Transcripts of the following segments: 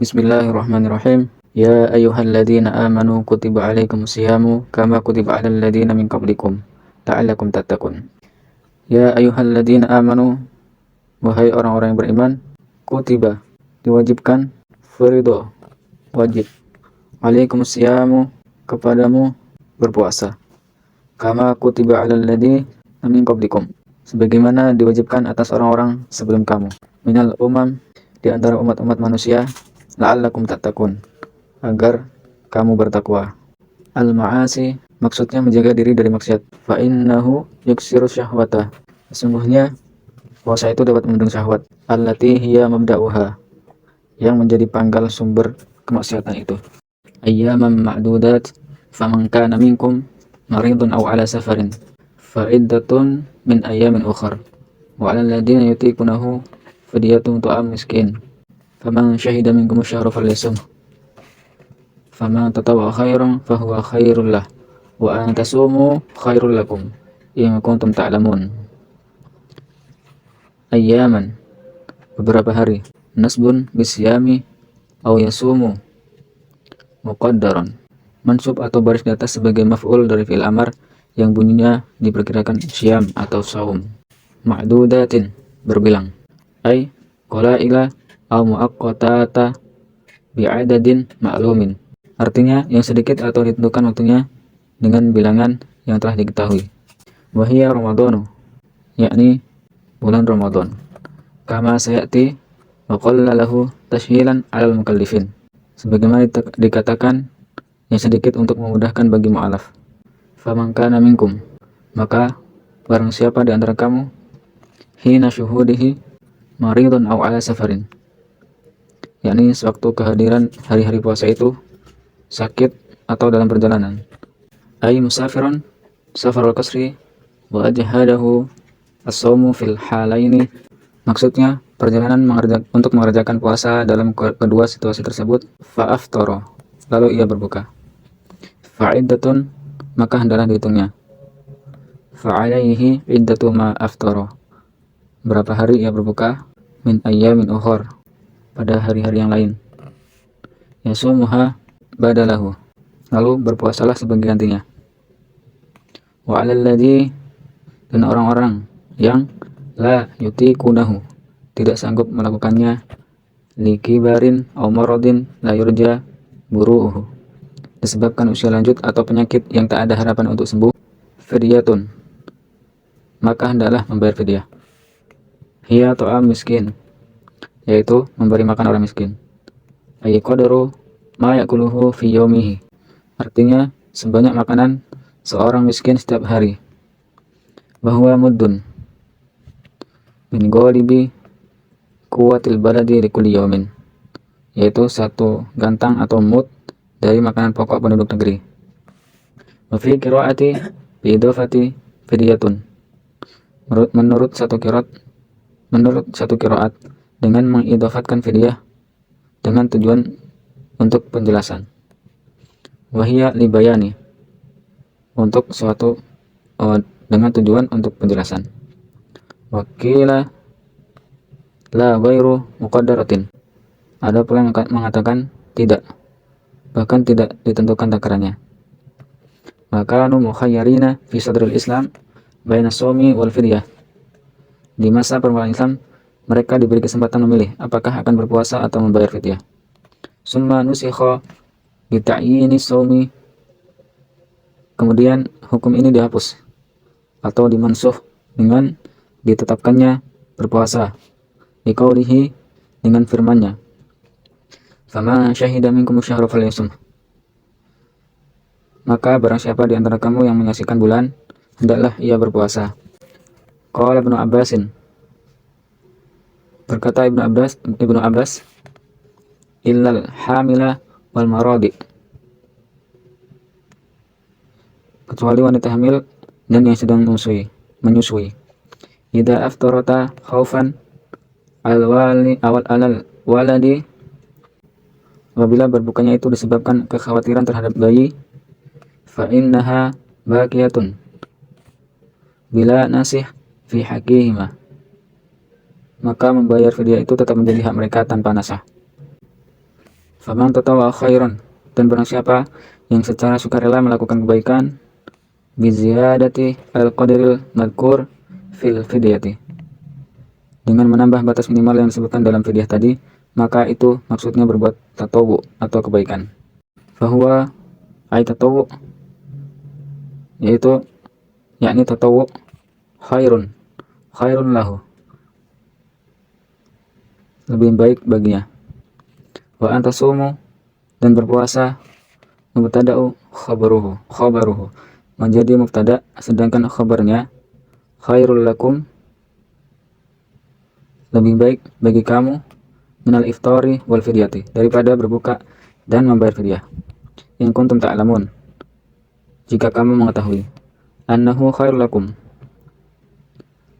Bismillahirrahmanirrahim. Ya ayyuhalladzina amanu kutiba alaikumus siyamu kama kutiba alal ladzina min qablikum la'allakum tattaqun. Ya ayyuhalladzina amanu, wahai orang-orang yang beriman, kutiba, diwajibkan, fardhu, wajib, alaikumus siyamu, kepadamu berpuasa, kama kutiba alal ladzina min qablikum, sebagaimana diwajibkan atas orang-orang sebelum kamu, minal umam, di antara umat-umat manusia, la'allakum tattaqun, agar kamu bertakwa. Al-ma'asi, maksudnya menjaga diri dari maksiat. Fa innahu yuksiru syahwata, sesungguhnya puasa itu dapat mengundang syahwat. Allati hiya mabda'uha, yang menjadi pangkal sumber kemaksiatan itu. Ayyaman ma'dudat, faman kana minkum maridun aw ala safarin fa iddatun min ayyamin ukhar wa 'alal ladzina yutiqunahu fidyatun ta'am miskin faman syahida minkum asyhara falyasum faman tatawwa khairan fahuwa khairul lah wa an tasumu khairul lakum in kuntum ta'lamun. Ayyaman, beberapa hari, nasbun bisyami aw yasumu muqaddaran, mansub atau baris di atas sebagai maf'ul dari fi'il amar yang bunyinya diperkirakan syam atau saum. Ma'dudatin, berbilang, ay qalaila aw muaqqatata bi'adadin ma'lumin, artinya yang sedikit atau ditentukan waktunya dengan bilangan yang telah diketahui. Wahia Ramadhanu, yakni bulan Ramadan. Kama sayati wa qalla lahu tashhilan 'alal mukallifin, sebagaimana dikatakan yang sedikit untuk memudahkan bagi mu'alaf. Faman kana minkum, maka barang siapa di antara kamu, hina syuhudihi maridun aw ala safarin, yakni sewaktu kehadiran hari-hari puasa itu sakit atau dalam perjalanan. Ay musafiron safarul qasri wa ajhadahu as-sawmu fil halaini, maksudnya perjalanan untuk mengerjakan puasa dalam kedua situasi tersebut. Fa'aftara, lalu ia berbuka. Fa'iddatun, maka hendaklah dihitungnya. Fa'alaihi iddatu ma aftara, berapa hari ia berbuka, min ayyamin ukhar, pada hari-hari yang lain. Yasumuha badalahu, lalu berpuasalah sebagai gantinya. Wa 'alal ladzi, dan orang-orang yang la yutiqunahu, tidak sanggup melakukannya, likibarin aw maradin la yurja buru'uhu, disebabkan usia lanjut atau penyakit yang tak ada harapan untuk sembuh, fidyatun, maka hendaklah membayar fidyah. Hiya ta'am miskin, yaitu memberi makan orang miskin. Ay qadaru ma yakuluhu fi yaumihi, artinya sebanyak makanan seorang miskin setiap hari. Bahwa muddun min ghalibi quwwatil baladi likulli yaumin, yaitu satu gantang atau mud dari makanan pokok penduduk negeri. Wa fi qiraati bi idafati fidyatun, menurut satu qiraat dengan mengidafatkan fidyah dengan tujuan untuk penjelasan. Wahia libayani, untuk suatu dengan tujuan untuk penjelasan. Wakila la ghairu muqaddaratin, ada pula yang mengatakan tidak, bahkan tidak ditentukan takarannya. Maka mukhayyarina fi sadril Islam baina shaumi wal fidyah, di masa permulaan Islam mereka diberi kesempatan memilih apakah akan berpuasa atau membayar fidyah. Summa nusikha bi ta'yini shaumi, kemudian hukum ini dihapus atau dimansuh dengan ditetapkannya berpuasa, biqaulihi, dengan firman-Nya, fama syahida minkum syahra falyasum, maka barang siapa di antara kamu yang menyaksikan bulan, hendaklah ia berpuasa. Qala Ibnu Abbasin, berkata Ibnu Abbas, illal hamila wal maradi, kecuali wanita hamil dan yang sedang menyusui. Idza aftarata khaufan alal waladi, apabila berbukanya itu disebabkan kekhawatiran terhadap bayi, fa innaha baqiyatun bila nasih fi haqqihima, maka membayar fidyah itu tetap menjadi hak mereka tanpa nasah. Faman tatawwa khairan, dan barang siapa yang secara sukarela melakukan kebaikan, biziyadati al-qadril madkur fil fidyati, dengan menambah batas minimal yang disebutkan dalam fidyah tadi, maka itu maksudnya berbuat tatawu atau kebaikan. Fahuwa ay tatawu, yaitu yakni tatawu khairun lahu, lebih baik baginya. Wa antasumu, dan berpuasa, mubtada'u khabaruhu menjadi mubtada, sedangkan khabarnya khairul lakum, lebih baik bagi kamu, minal iftari wal fidyati, daripada berbuka dan membayar fidyah. In kuntum ta'lamun, jika kamu mengetahui, annahu khairul lakum,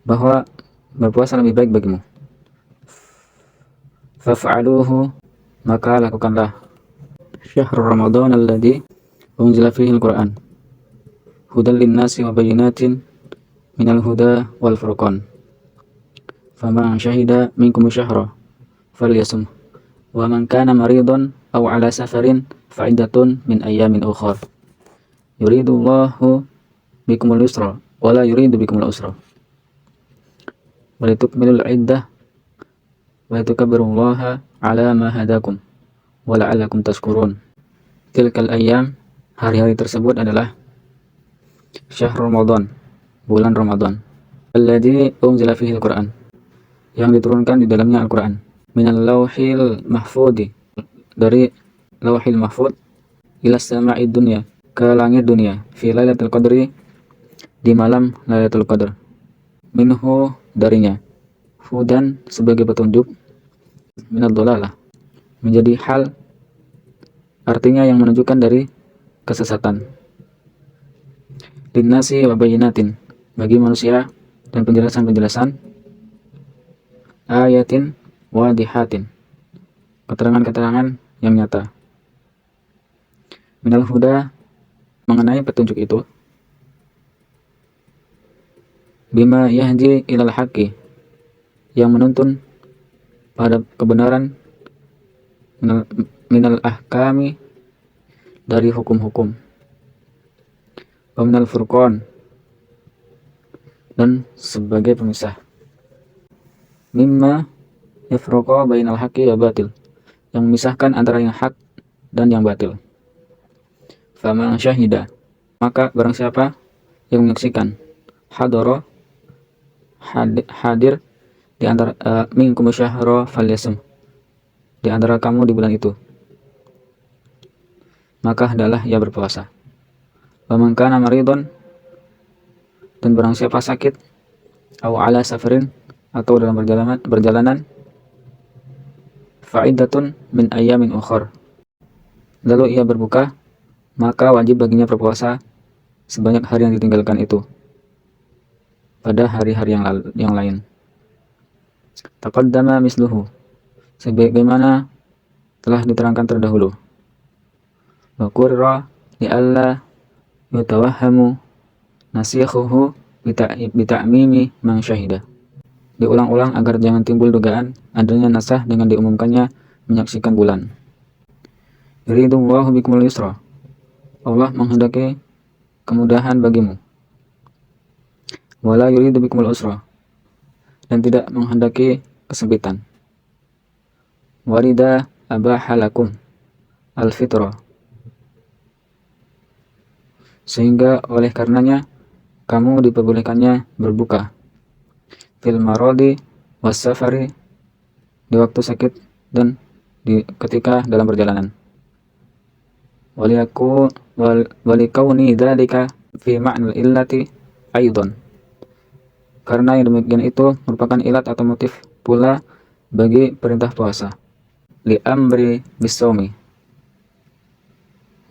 bahwa berpuasa lebih baik bagimu. Faf'aluhu, maka lakukanlah. Syahrul Ramadan alladzi unzila fihi al-Qur'an hudal linnasi wa bayyinatin minal huda wal furqan. Faman syahida minkum syahra falyasum wa man kana maridan aw ala safarin fa iddatun min ayyamin ukhra. Yuridullahu bikumul yusra wa la yuridu bikumul usra. Wa litukmilul iddah wa litukabbirullaha ala ma hadakum wa la'allakum tashkurun. Tilkal ayyam, hari-hari tersebut adalah syahrul Ramadan, bulan Ramadan, alladzi unzila fihi al-Qur'an, yang diturunkan di dalamnya Al-Qur'an, minal lauhil mahfudi, dari lauhil mahfud, ila sama'id dunya, ke langit dunia, fi lailatul qadri, di malam Lailatul Qadar, minhu, darinya, hudan, sebagai petunjuk, minad dolalah, menjadi hal, artinya yang menunjukkan dari kesesatan, linnasi wa bayyinatin, bagi manusia, dan penjelasan-penjelasan, ayatin wadihatin, keterangan-keterangan yang nyata, minal huda, mengenai petunjuk itu, bima yahdi ilal haqqi, yang menuntun pada kebenaran, minal ahkami, dari hukum-hukum, wa minal furqan, dan sebagai pemisah, mimma yafraqa bainal haqqi wa batil, yang memisahkan antara yang hak dan yang batil. Faman syahida, maka barang siapa yang menyaksikan, hadara, hadir, di antara minkum syahra falyasum, di antara kamu di bulan itu, maka hendaklah ia berpuasa. Wa man kana maridon, dan barang siapa sakit, aw ala safarin, atau dalam perjalanan, fa'iddatun min ayyamin ukhar, lalu ia berbuka, maka wajib baginya berpuasa sebanyak hari yang ditinggalkan itu pada hari-hari yang lain. Taqaddama misluhu, sebagaimana telah diterangkan terdahulu. Wa qurra li'alla yutawahhamu nasikhuhu bita'mimi man syahida, diulang-ulang agar jangan timbul dugaan adanya nasah dengan diumumkannya menyaksikan bulan. Yuridullahu bikumul yusra, Allah menghendaki kemudahan bagimu. Wala yuridu bikumul usra, dan tidak menghendaki kesempitan. Warida abahalakum al-fitra, sehingga oleh karenanya kamu diperbolehkannya berbuka, fil maradi was safari, di waktu sakit dan ketika dalam perjalanan. Walikauni dzalika fi ma'nal illati aidan, karena yang demikian itu merupakan ilat atau motif pula bagi perintah puasa, li amri bisawmi,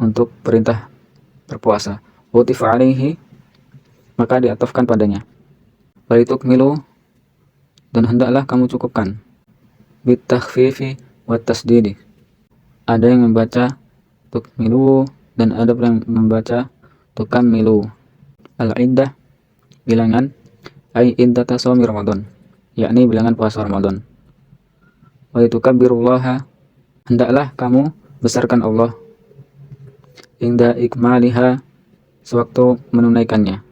untuk perintah berpuasa, utifa alaihi, maka diatofkan padanya, walitukmilu, dan hendaklah kamu cukupkan, bitakhfifi wat tasdidi, ada yang membaca tukmilu dan ada yang membaca tukammilu. Al-iddah, bilangan, ay iddata shaumi Ramadan, yakni bilangan puasa Ramadan. Wa litukabbirullaha, hendaklah kamu besarkan Allah inda ikmaliha, sewaktu menunaikannya,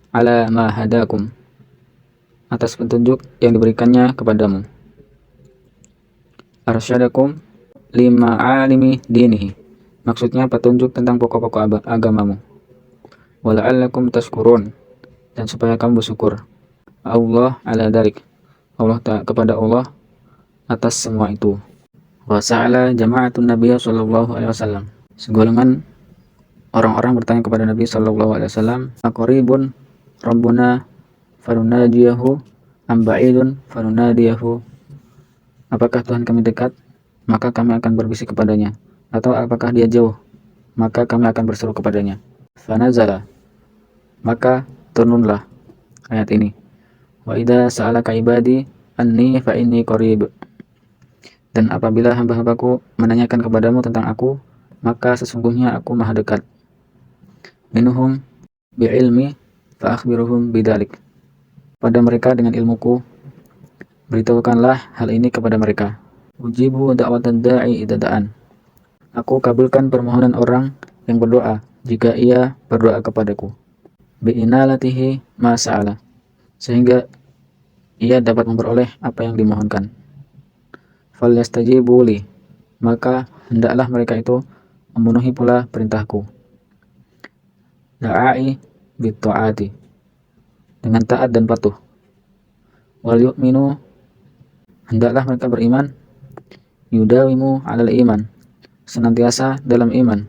ala ma hadakum, atas petunjuk yang diberikannya kepadamu, arsyadakum lima alimi dinihi, maksudnya petunjuk tentang pokok-pokok agamamu, wala'allakum tashkurun, dan supaya kamu bersyukur, Allah ala dalik, kepada Allah atas semua itu. Wa sa'ala jama'atun Nabiya sallallahu alaihi wasallam, segolongan orang-orang bertanya kepada Nabi sallallahu alaihi wasallam, aqribun rabbuna fanunajiyahu am ba'idun fanunadiyahu, apakah Tuhan kami dekat maka kami akan berbisik kepadanya, atau apakah dia jauh maka kami akan berseru kepadanya. Fanazala, maka turunlah ayat ini, wa idza sa'alaka ibadi anni fa inni qarib, dan apabila hamba-hambaku menanyakan kepadamu tentang aku, maka sesungguhnya aku maha dekat. Minhum bi'ilmi fa akhbiruhum bidalik, pada mereka dengan ilmuku, beritahukanlah hal ini kepada mereka. Ujibu da'watad da'i idza da'an, aku kabulkan permohonan orang yang berdoa jika ia berdoa kepadaku. Bi'inalatihi ma sa'ala, sehingga ia dapat memperoleh apa yang dimohonkan. Falyastajibu li, maka hendaklah mereka itu memenuhi pula perintahku. Da'i bitta'ati, dengan taat dan patuh. Wal yu'minu, hendaklah mereka beriman. Yudawimu alal iman, senantiasa dalam iman,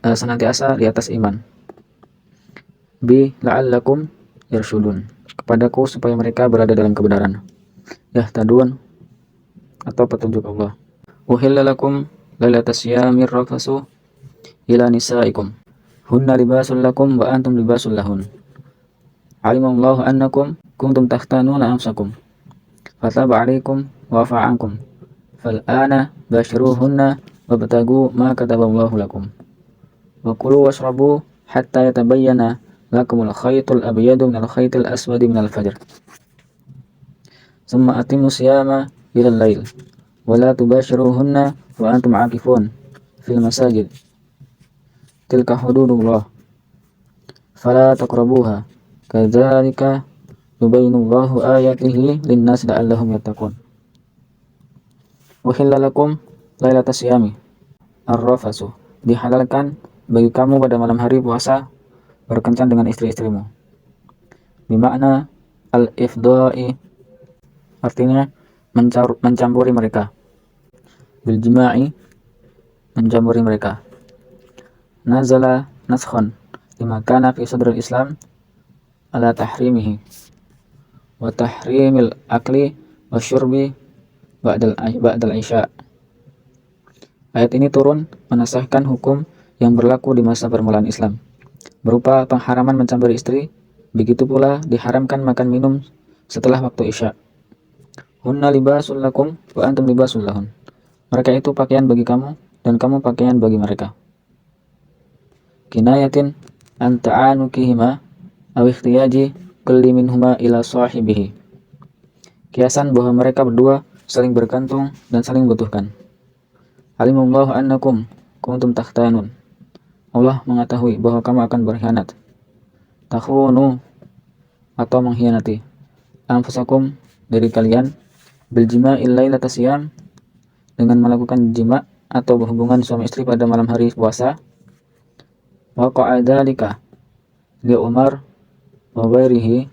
senantiasa di atas iman. Bi la'allakum yarshudun, kepadaku supaya mereka berada dalam kebenaran. Yahtadun, atau petunjuk Allah. Uhilla lakum lailatas syamir rafasu ila nisaikum hunna libasul lakum wa antum libasul lahun. Alimallahu annakum kuntum takhtanuna anfusakum fataba alaikum wa afa ankum fal'ana bashiruhunna wabtagu ma kataballahu lakum wa kulu washrabu hatta yatabayyana lakumul khaytul abyadu minal khaytil aswadi minal fajr summa atimu siyama ilal lail wala tubashiruhunna wa antum akifun fil masajid tilka hududullah fala taqrabuha kadzalika yubayyinullahu ayatihi linnas la'allahum yattaqun. Uhilla lakum lailatas syami ar-rafasu, dihalalkan bagi kamu pada malam hari puasa berkencan dengan istri-istrimu. Bimakna al-ifda'i, artinya mencampuri mereka. Bil jima'i, mencampuri mereka. Nazala naskhan lima kana fi sadril Islam ala tahrimihi wa tahrimil akli wa syurbi ba'dal isya. Ayat ini turun menasahkan hukum yang berlaku di masa permulaan Islam, berupa pengharaman mencampuri istri, begitu pula diharamkan makan minum setelah waktu isya. Hunna libasul lakum wa antum libasul lahun, mereka itu pakaian bagi kamu dan kamu pakaian bagi mereka. Kinayatin an ta'anukihima aw ikhtiyaji kulli minhuma ila sahibihi, kiasan bahwa mereka berdua saling bergantung dan saling membutuhkan. Alimallahu annakum kuntum takhtanun, Allah mengetahui bahwa kamu akan berkhianat. Takhunu, atau mengkhianati. Anfusakum, dari kalian. Biljima'il lailatas syam, dengan melakukan jima atau berhubungan suami istri pada malam hari puasa. Waqa'a dzalika li Umar wa ghairihi,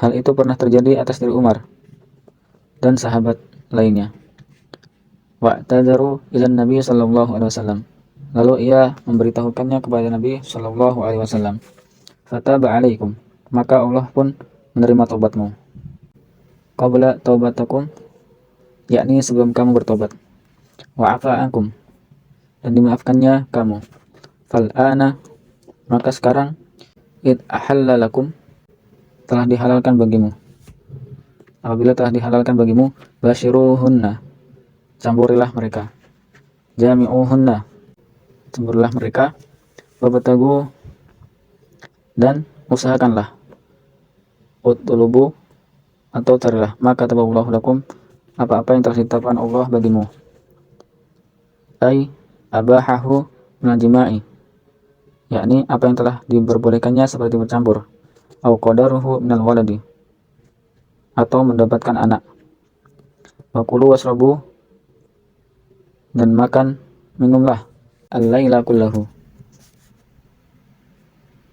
hal itu pernah terjadi atas diri Umar dan sahabat lainnya. Wa'tadzaru ila Nabi sallallahu alaihi wasallam, lalu ia memberitahukannya kepada Nabi sallallahu alaihi wasallam. Fataba alaikum, maka Allah pun menerima taubatmu. Qabla taubatakum, yakni sebelum kamu bertobat. Wa'afa ankum, dan dimaafkannya kamu. Fal'ana, maka sekarang, id ahalla lakum, telah dihalalkan bagimu. Apabila telah dihalalkan bagimu, bashiruhunna, campurilah mereka. Jami'uhunna, campurilah mereka. Wabtagu, dan usahakanlah. Utlubu, atau carilah. Maka taballahu lakum, apa-apa yang telah ditetapkan Allah bagimu, ay abahahu minal jima'i, yakni apa yang telah diperbolehkannya seperti bercampur, au qadaruhu minal waladi, atau mendapatkan anak, wa kulu wasrabu, dan makan minumlah, al-laila kullahu,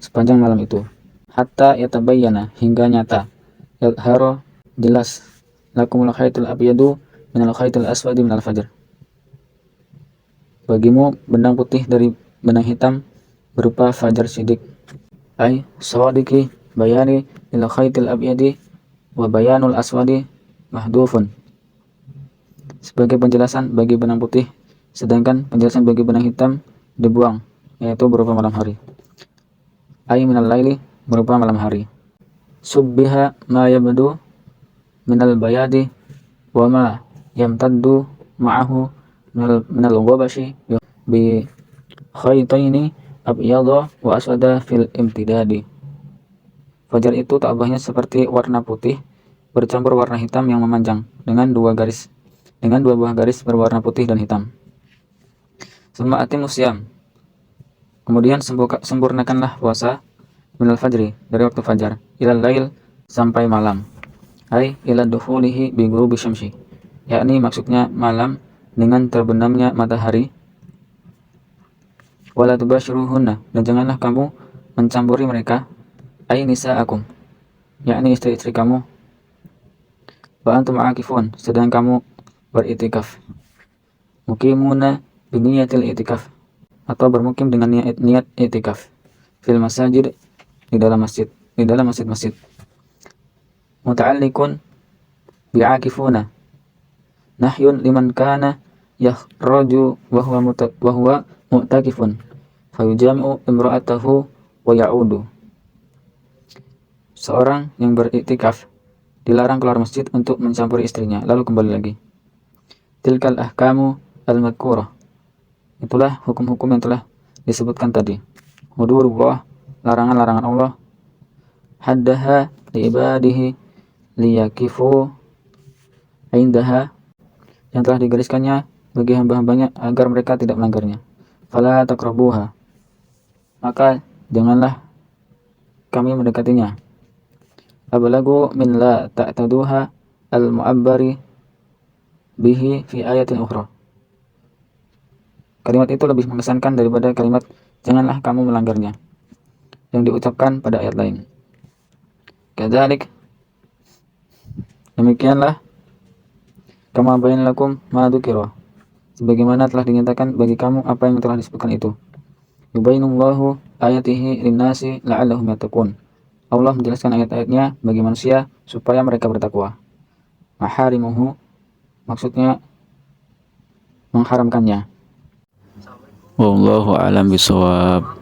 sepanjang malam itu, hatta yatabayyana, hingga nyata, yadharo, jelas, lakumul khaytul abyadu minal khaytul aswadi minal fajr, bagimu benang putih dari benang hitam berupa fajar sidik, ay sawadiki bayani lil khaytil abyadi wa bayanul aswadi mahdufun, sebagai penjelasan bagi benang putih, sedangkan penjelasan bagi benang hitam dibuang, yaitu berupa malam hari, ay minal laili, berupa malam hari, subbiha ma yabdu minal bayadi wa ma yamtaddu ma'ahu minal ghabashi bi khaytaini abyadha wa aswada fil imtidadi. Fajar itu ta'bahnya seperti warna putih bercampur warna hitam yang memanjang dengan dua buah garis berwarna putih dan hitam. Summa atimus syiyam, kemudian sempurnakanlah puasa, minal fajri, dari waktu fajar, ilal lail, sampai malam, ay ila dukhulihi bi ghurubi syamsi, yakni maksudnya malam dengan terbenamnya matahari, wala tubashiruhunna, dan janganlah kamu mencampuri mereka, ay nisa'akum, yakni istri-istri kamu, wa antum aakifun, sedang kamu beritikaf, mukimuna biniyatil itikaf, atau bermukim dengan niat itikaf, fil masajid, di dalam masjid-masjid, muta'alliqun bi'akifuna, nahyun liman kana yakhraju wa huwa mu'takifun fayujami'u imra'atahu wa ya'udu. Seorang yang beriktikaf dilarang keluar masjid untuk mencampuri istrinya lalu kembali lagi. Tilkal ahkamu al-madhkurah, itulah hukum-hukum yang telah disebutkan tadi. Hudurullah, larangan-larangan Allah, haddaha liibadihi liyakifu indaha, yang telah digariskannya bagi hamba-hambanya agar mereka tidak melanggarnya. Fala taqrabuha, maka janganlah kami mendekatinya. Ablagu min la ta'taduha al-mu'abbari bihi fi ayatin ukhra, kalimat itu lebih mengesankan daripada kalimat janganlah kamu melanggarnya yang diucapkan pada ayat lain. Kadzalik, demikianlah, kama bayan lakum ma dzukira, sebagaimana telah dinyatakan bagi kamu apa yang telah disebutkan itu. Yubayyinullahu ayatihi linnasi la'allahum yattaqun, Allah menjelaskan ayat-ayatnya bagi manusia supaya mereka bertakwa. Maharimuhu, maksudnya mengharamkannya. Wallahu a'lam bishawab.